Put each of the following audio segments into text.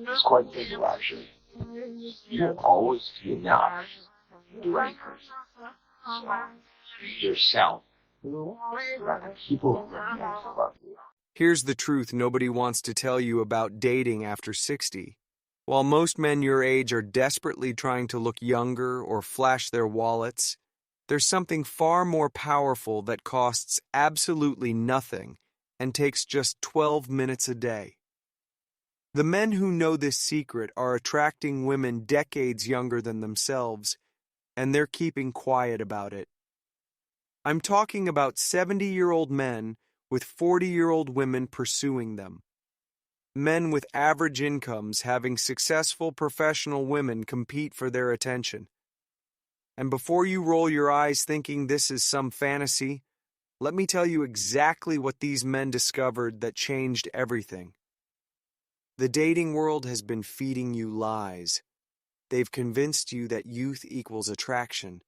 It's quite simple, actually. You will always be enough for the right person. So, be yourself. Let the people that most love you. Here's the truth nobody wants to tell you about dating after 60. While most men your age are desperately trying to look younger or flash their wallets, there's something far more powerful that costs absolutely nothing and takes just 12 minutes a day. The men who know this secret are attracting women decades younger than themselves, and they're keeping quiet about it. I'm talking about 70-year-old men with 40-year-old women pursuing them. Men with average incomes having successful professional women compete for their attention. And before you roll your eyes thinking this is some fantasy, let me tell you exactly what these men discovered that changed everything. The dating world has been feeding you lies. They've convinced you that youth equals attraction,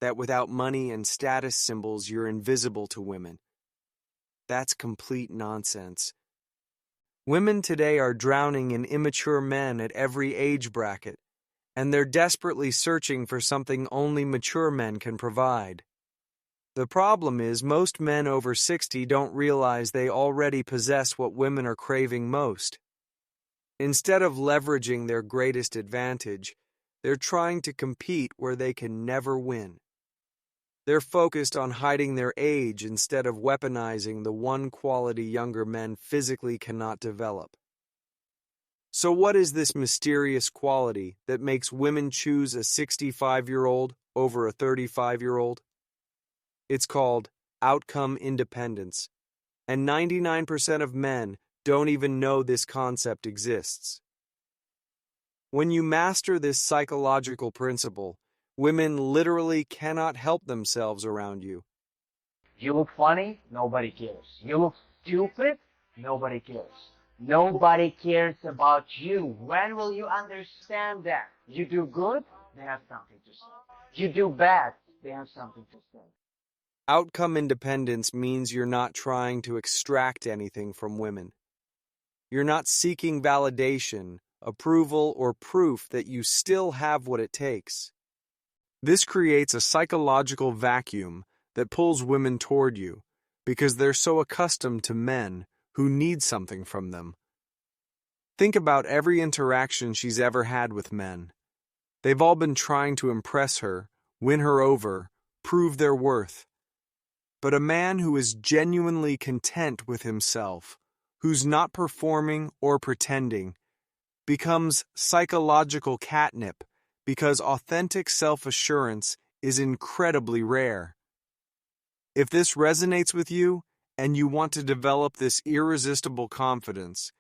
that without money and status symbols you're invisible to women. That's complete nonsense. Women today are drowning in immature men at every age bracket, and they're desperately searching for something only mature men can provide. The problem is most men over 60 don't realize they already possess what women are craving most. Instead of leveraging their greatest advantage, they're trying to compete where they can never win. They're focused on hiding their age instead of weaponizing the one quality younger men physically cannot develop. So what is this mysterious quality that makes women choose a 65-year-old over a 35-year-old? It's called outcome independence, and 99% of men don't even know this concept exists. When you master this psychological principle, women literally cannot help themselves around you. You look funny, nobody cares. You look stupid, nobody cares. Nobody cares about you. When will you understand that? You do good, they have something to say. You do bad, they have something to say. Outcome independence means you're not trying to extract anything from women. You're not seeking validation, approval, or proof that you still have what it takes. This creates a psychological vacuum that pulls women toward you because they're so accustomed to men who need something from them. Think about every interaction she's ever had with men. They've all been trying to impress her, win her over, prove their worth. But a man who is genuinely content with himself, who's not performing or pretending, becomes psychological catnip because authentic self-assurance is incredibly rare. If this resonates with you and you want to develop this irresistible confidence,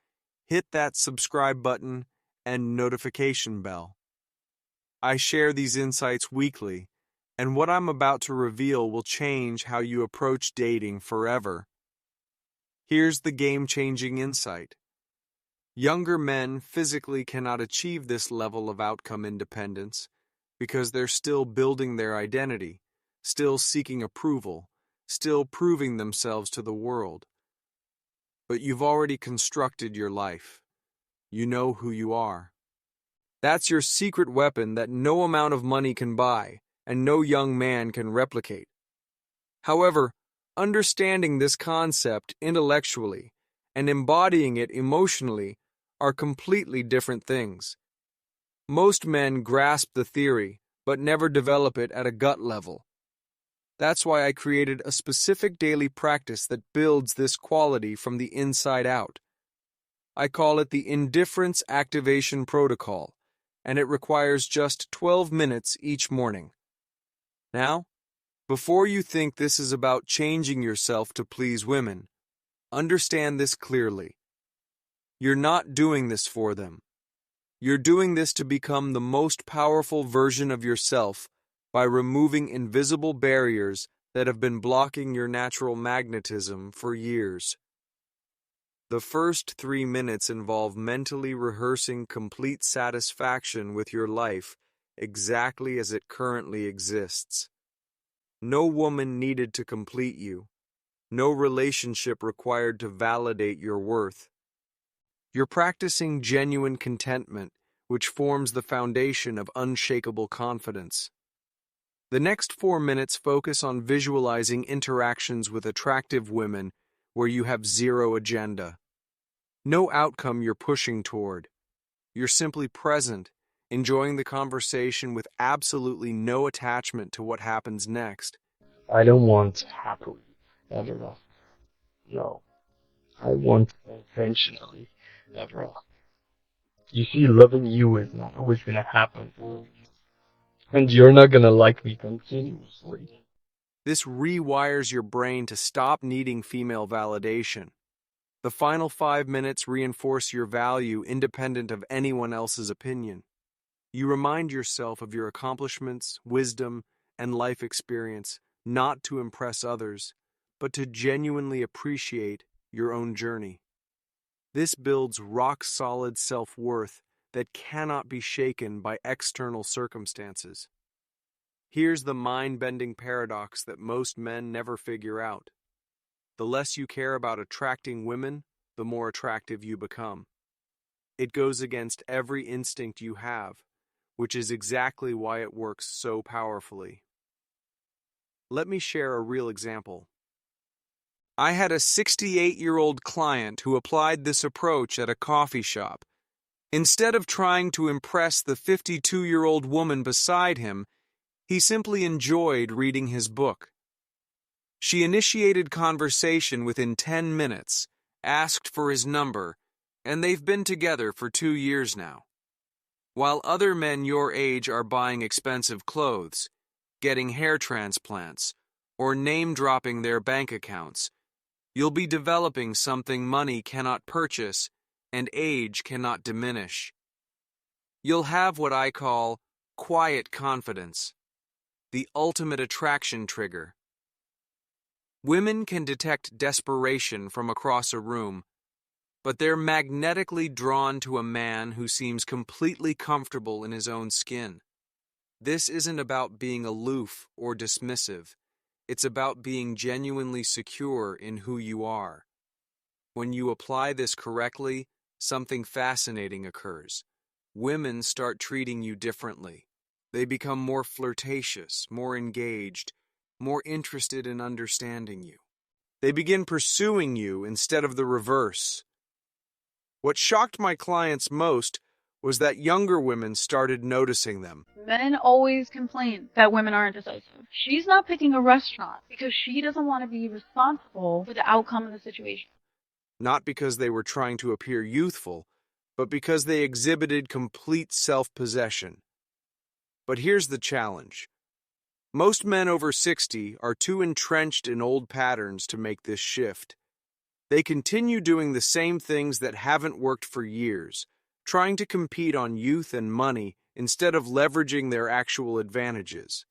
hit that subscribe button and notification bell. I share these insights weekly, and what I'm about to reveal will change how you approach dating forever. Here's the game-changing insight. Younger men physically cannot achieve this level of outcome independence because they're still building their identity, still seeking approval, still proving themselves to the world. But you've already constructed your life. You know who you are. That's your secret weapon that no amount of money can buy and no young man can replicate. However, understanding this concept intellectually and embodying it emotionally are completely different things. Most men grasp the theory, but never develop it at a gut level. That's why I created a specific daily practice that builds this quality from the inside out. I call it the Indifference Activation Protocol, and it requires just 12 minutes each morning. Now, before you think this is about changing yourself to please women, understand this clearly. You're not doing this for them. You're doing this to become the most powerful version of yourself by removing invisible barriers that have been blocking your natural magnetism for years. The first 3 minutes involve mentally rehearsing complete satisfaction with your life exactly as it currently exists. No woman needed to complete you. No relationship required to validate your worth. You're practicing genuine contentment, which forms the foundation of unshakable confidence. The next 4 minutes focus on visualizing interactions with attractive women where you have zero agenda. No outcome you're pushing toward. You're simply present, enjoying the conversation with absolutely no attachment to what happens next. I don't want happily ever after. No, I want conventionally ever after. You see, loving you is not always gonna happen, and you're not gonna like me continuously. This rewires your brain to stop needing female validation. The final 5 minutes reinforce your value independent of anyone else's opinion. You remind yourself of your accomplishments, wisdom, and life experience, not to impress others, but to genuinely appreciate your own journey. This builds rock-solid self-worth that cannot be shaken by external circumstances. Here's the mind-bending paradox that most men never figure out. The less you care about attracting women, the more attractive you become. It goes against every instinct you have, which is exactly why it works so powerfully. Let me share a real example. I had a 68-year-old client who applied this approach at a coffee shop. Instead of trying to impress the 52-year-old woman beside him, he simply enjoyed reading his book. She initiated conversation within 10 minutes, asked for his number, and they've been together for 2 years now. While other men your age are buying expensive clothes, getting hair transplants, or name-dropping their bank accounts, you'll be developing something money cannot purchase and age cannot diminish. You'll have what I call quiet confidence, the ultimate attraction trigger. Women can detect desperation from across a room, but they're magnetically drawn to a man who seems completely comfortable in his own skin. This isn't about being aloof or dismissive. It's about being genuinely secure in who you are. When you apply this correctly, something fascinating occurs. Women start treating you differently. They become more flirtatious, more engaged, more interested in understanding you. They begin pursuing you instead of the reverse. What shocked my clients most was that younger women started noticing them. Men always complain that women aren't decisive. She's not picking a restaurant because she doesn't want to be responsible for the outcome of the situation. Not because they were trying to appear youthful, but because they exhibited complete self-possession. But here's the challenge. Most men over 60 are too entrenched in old patterns to make this shift. They continue doing the same things that haven't worked for years, trying to compete on youth and money instead of leveraging their actual advantages.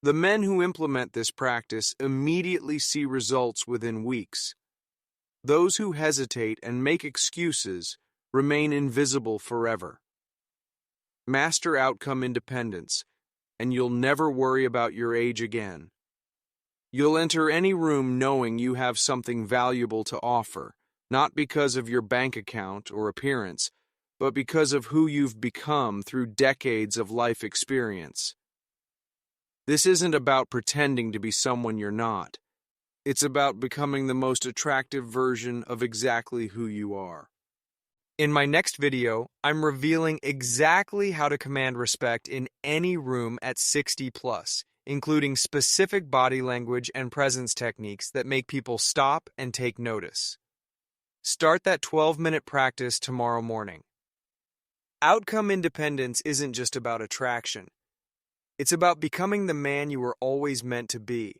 The men who implement this practice immediately see results within weeks. Those who hesitate and make excuses remain invisible forever. Master outcome independence, and you'll never worry about your age again. You'll enter any room knowing you have something valuable to offer, not because of your bank account or appearance, but because of who you've become through decades of life experience. This isn't about pretending to be someone you're not. It's about becoming the most attractive version of exactly who you are. In my next video, I'm revealing exactly how to command respect in any room at 60+, including specific body language and presence techniques that make people stop and take notice. Start that 12-minute practice tomorrow morning. Outcome independence isn't just about attraction. It's about becoming the man you were always meant to be.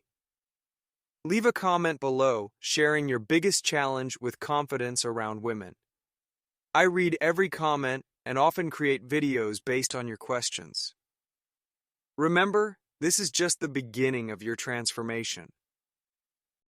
Leave a comment below sharing your biggest challenge with confidence around women. I read every comment and often create videos based on your questions. Remember, this is just the beginning of your transformation.